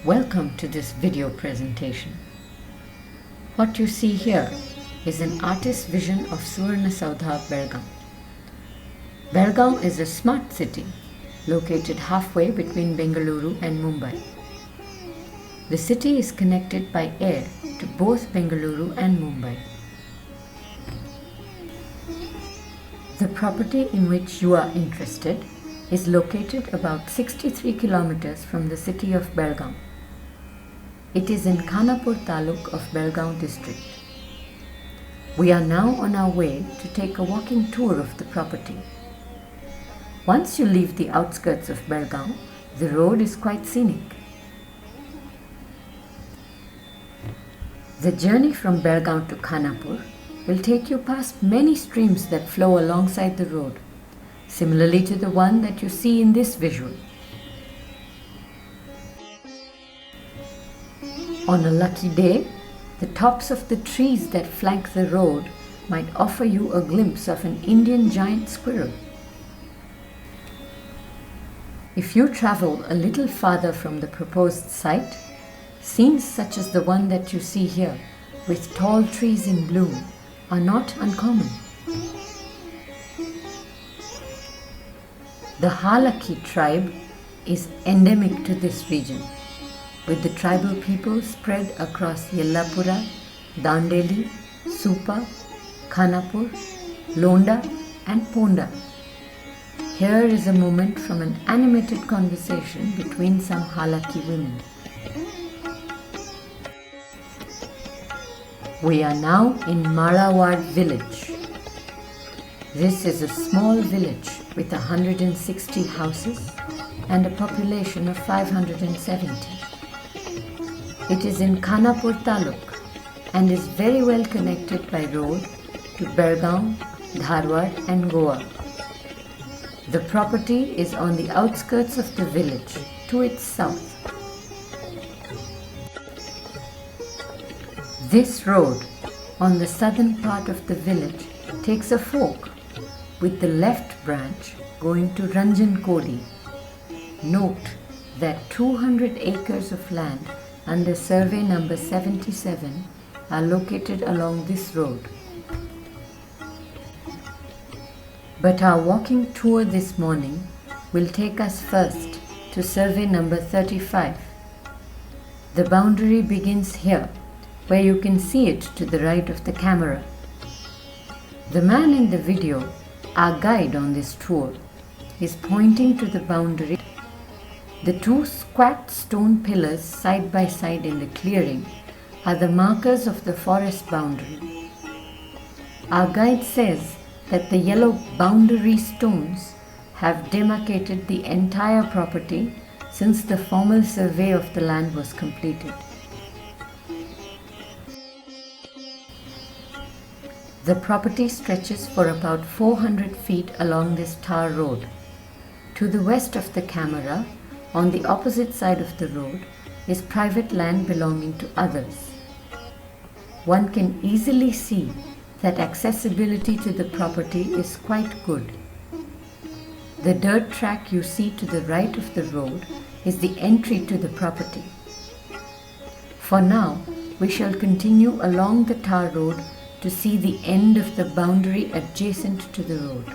Welcome to this video presentation. What you see here is an artist's vision of Suvarnasaudha, Belgaum. Belgaum is a smart city located halfway between Bengaluru and Mumbai. The city is connected by air to both Bengaluru and Mumbai. The property in which you are interested is located about 63 kilometers from the city of Belgaum. It is in Khanapur taluk of Belagavi district. We are now on our way to take a walking tour of the property. Once you leave the outskirts of Belgavi, the road is quite scenic. The journey from Belgavi to Khanapur will take you past many streams that flow alongside the road, similarly to the one that you see in this visual. On a lucky day, the tops of the trees that flank the road might offer you a glimpse of an Indian giant squirrel. If you travel a little farther from the proposed site, scenes such as the one that you see here, with tall trees in bloom, are not uncommon. The Halaki tribe is endemic to this region, with the tribal people spread across Yellapura, Dandeli, Supa, Khanapur, Londa and Ponda. Here is a moment from an animated conversation between some Halaki women. We are now in Malawad village. This is a small village with 160 houses and a population of 570. It is in Khanapur taluk and is very well connected by road to Belgaum, Dharwad and Goa. The property is on the outskirts of the village to its south. This road on the southern part of the village takes a fork with the left branch going to Ranjan Kodi. Note that 200 acres of land under survey number 77 are located along this road. But our walking tour this morning will take us first to survey number 35. The boundary begins here, where you can see it to the right of the camera. The man in the video, our guide on this tour, is pointing to the boundary. The two squat stone pillars side by side in the clearing are the markers of the forest boundary. Our guide says that the yellow boundary stones have demarcated the entire property since the formal survey of the land was completed. The property stretches for about 400 feet along this tar road. To the west of the camera, on the opposite side of the road, is private land belonging to others. One can easily see that accessibility to the property is quite good. The dirt track you see to the right of the road is the entry to the property. For now, we shall continue along the tar road to see the end of the boundary adjacent to the road.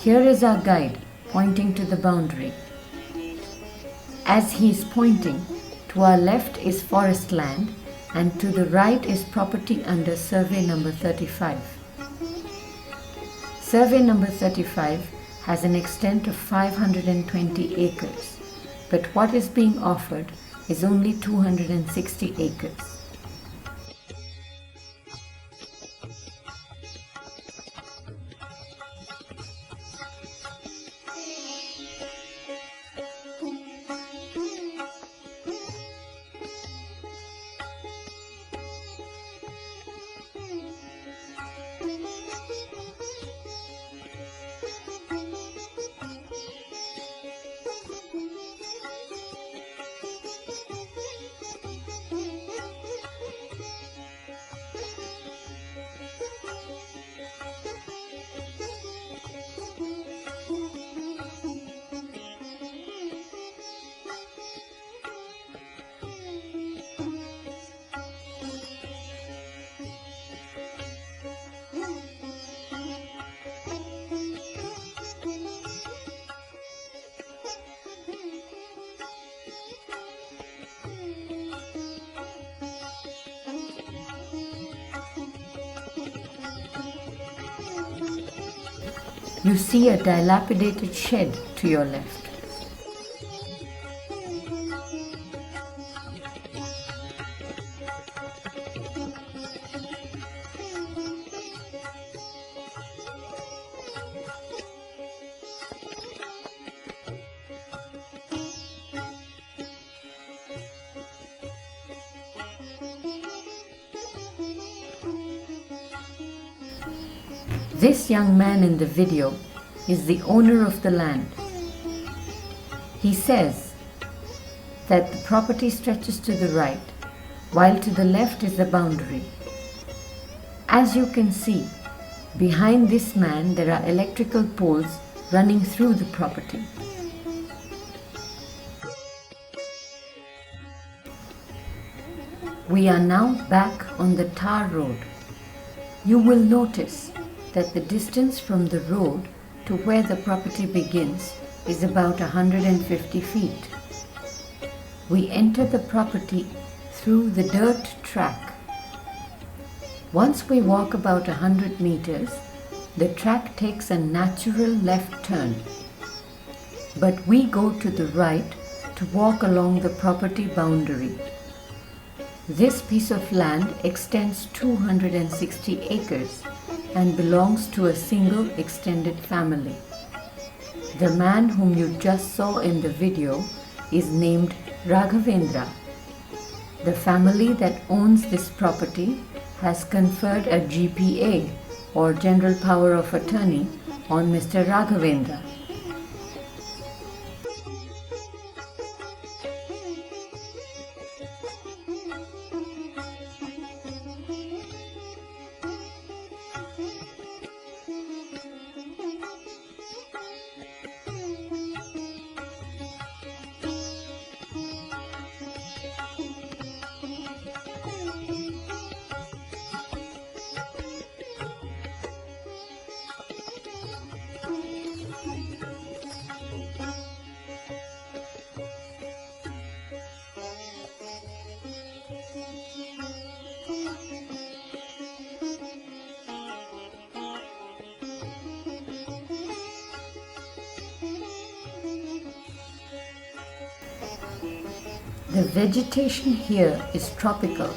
Here is our guide pointing to the boundary. As he is pointing, to our left is forest land and to the right is property under survey number 35. Survey number 35 has an extent of 520 acres, but what is being offered is only 260 acres. You see a dilapidated shed to your left. This young man in the video is the owner of the land. He says that the property stretches to the right, while to the left is the boundary. As you can see, behind this man there are electrical poles running through the property. We are now back on the tar road. You will notice that the distance from the road to where the property begins is about 150 feet. We enter the property through the dirt track. Once we walk about 100 meters, the track takes a natural left turn. But we go to the right to walk along the property boundary. This piece of land extends 260 acres and belongs to a single extended family. The man whom you just saw in the video is named Raghavendra. The family that owns this property has conferred a GPA or General Power of Attorney on Mr. Raghavendra. The vegetation here is tropical,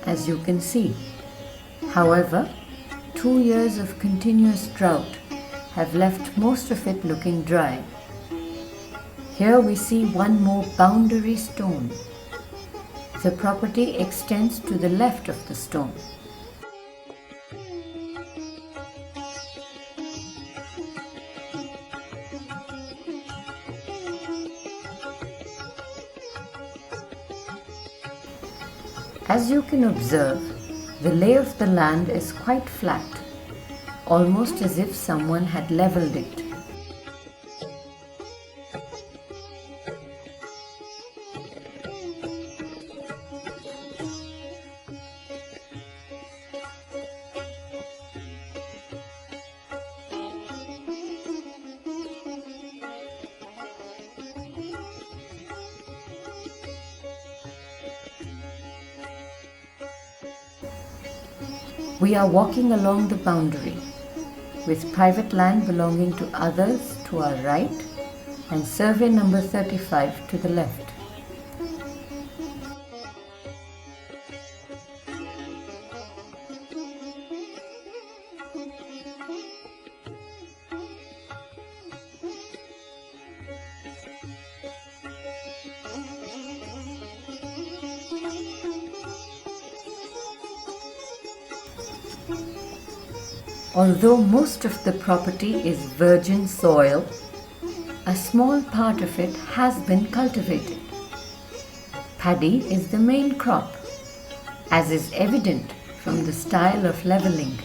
as you can see. However, 2 years of continuous drought have left most of it looking dry. Here we see one more boundary stone. The property extends to the left of the stone. As you can observe, the lay of the land is quite flat, almost as if someone had leveled it. We are walking along the boundary, with private land belonging to others to our right and survey number 35 to the left. Although most of the property is virgin soil, a small part of it has been cultivated. Paddy is the main crop, as is evident from the style of leveling.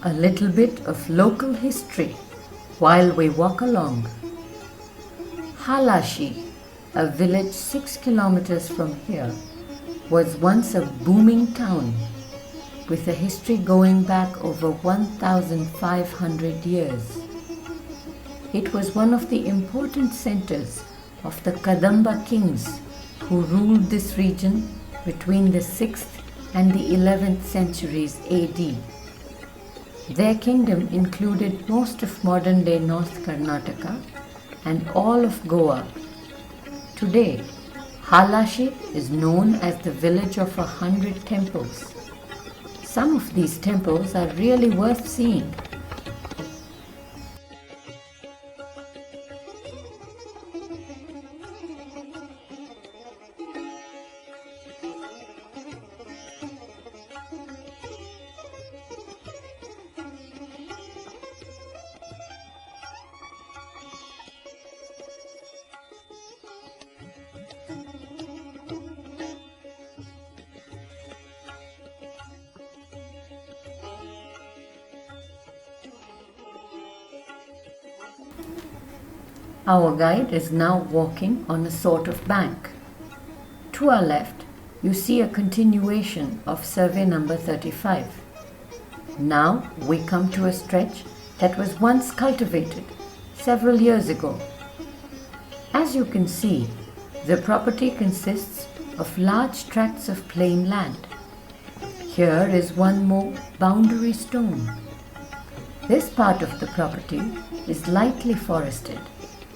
A little bit of local history while we walk along. Halashi, a village 6 kilometers from here, was once a booming town with a history going back over 1,500 years. It was one of the important centers of the Kadamba kings who ruled this region between the 6th and the 11th centuries AD. Their kingdom included most of modern-day North Karnataka and all of Goa. Today, Halashi is known as the village of 100 temples. Some of these temples are really worth seeing. Our guide is now walking on a sort of bank. To our left, you see a continuation of survey number 35. Now we come to a stretch that was once cultivated several years ago. As you can see, the property consists of large tracts of plain land. Here is one more boundary stone. This part of the property is lightly forested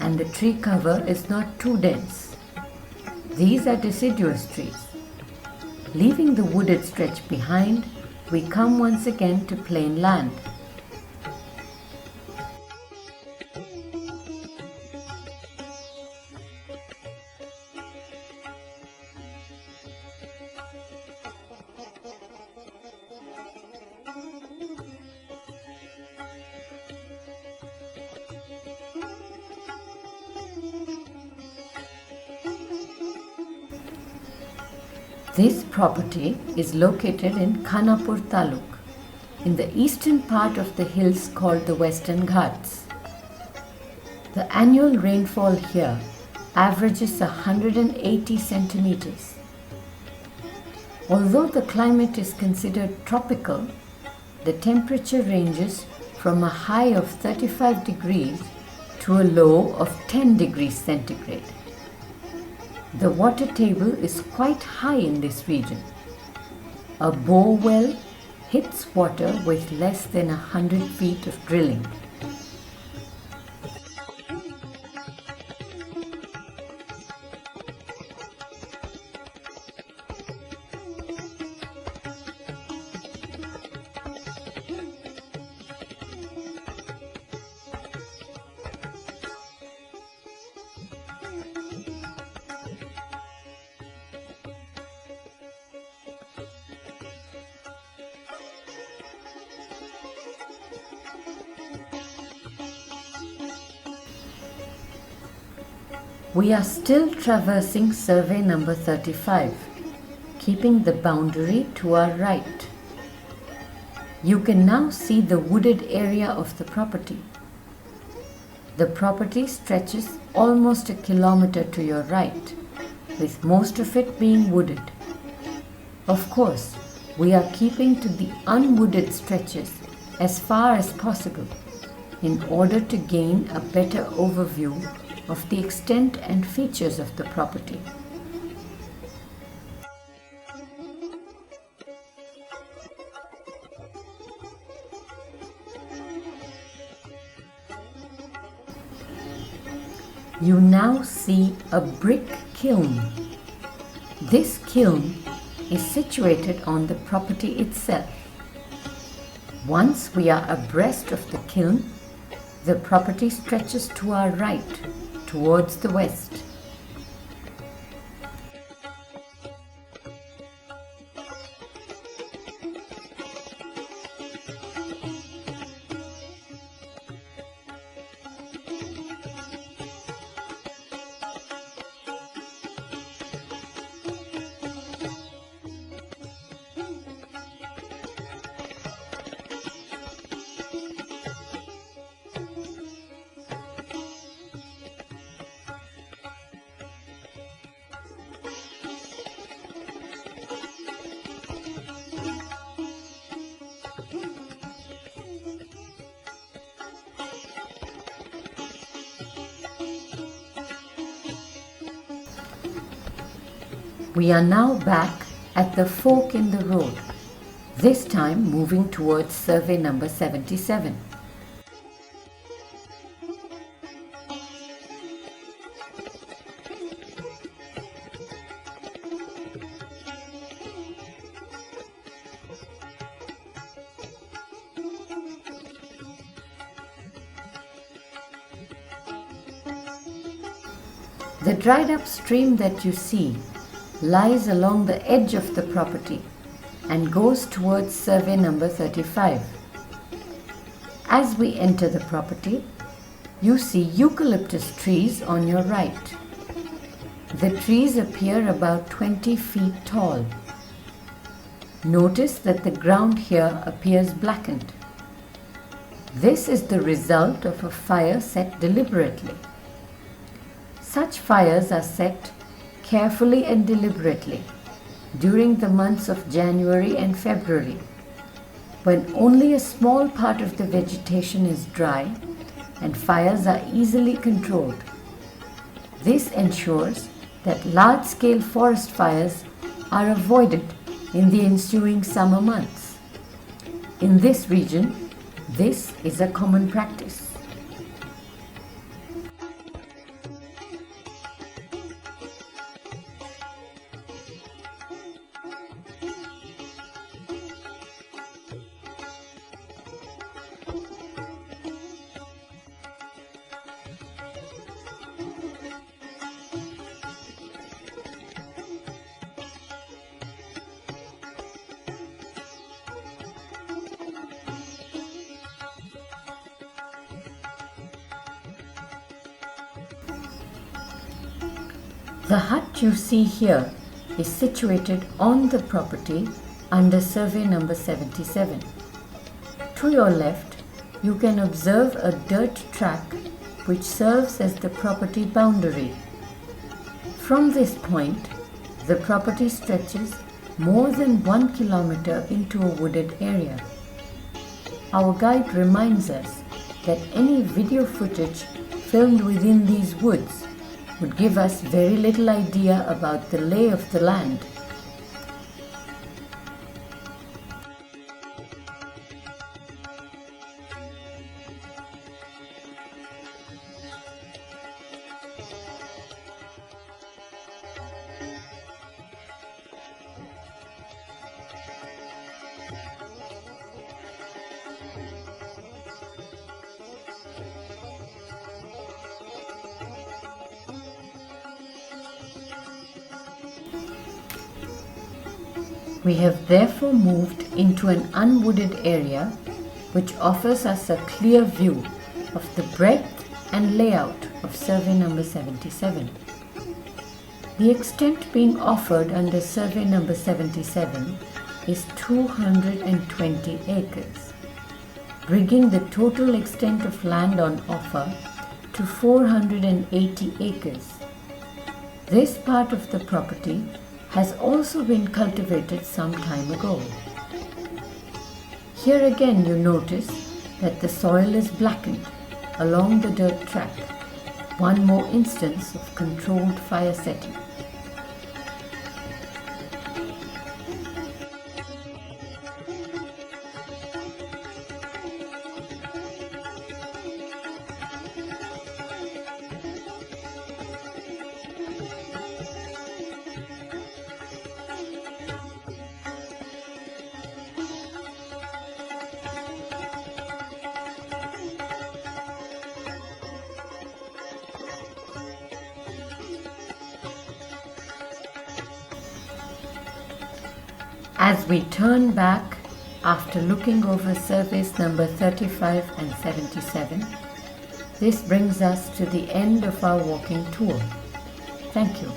and the tree cover is not too dense. These are deciduous trees. Leaving the wooded stretch behind, we come once again to plain land. This property is located in Khanapur Taluk, in the eastern part of the hills called the Western Ghats. The annual rainfall here averages 180 centimeters. Although the climate is considered tropical, the temperature ranges from a high of 35 degrees to a low of 10 degrees centigrade. The water table is quite high in this region. A bore well hits water with less than 100 feet of drilling. We are still traversing survey number 35, keeping the boundary to our right. You can now see the wooded area of the property. The property stretches almost a kilometer to your right, with most of it being wooded. Of course, we are keeping to the unwooded stretches as far as possible in order to gain a better overview of the extent and features of the property. You now see a brick kiln. This kiln is situated on the property itself. Once we are abreast of the kiln, the property stretches to our right, towards the west. We are now back at the fork in the road, this time moving towards survey number 77. The dried up stream that you see lies along the edge of the property and goes towards survey number 35. As we enter the property, you see eucalyptus trees on your right. The trees appear about 20 feet tall. Notice that the ground here appears blackened. This is the result of a fire set deliberately. Such fires are set carefully and deliberately during the months of January and February, when only a small part of the vegetation is dry and fires are easily controlled. This ensures that large-scale forest fires are avoided in the ensuing summer months. In this region, this is a common practice. The hut you see here is situated on the property under survey number 77. To your left, you can observe a dirt track which serves as the property boundary. From this point, the property stretches more than 1 kilometer into a wooded area. Our guide reminds us that any video footage filmed within these woods would give us very little idea about the lay of the land. We have therefore moved into an unwooded area which offers us a clear view of the breadth and layout of survey number 77. The extent being offered under survey number 77 is 220 acres, bringing the total extent of land on offer to 480 acres. This part of the property has also been cultivated some time ago. Here again you notice that the soil is blackened along the dirt track, one more instance of controlled fire setting. As we turn back after looking over surveys number 35 and 77, this brings us to the end of our walking tour. Thank you.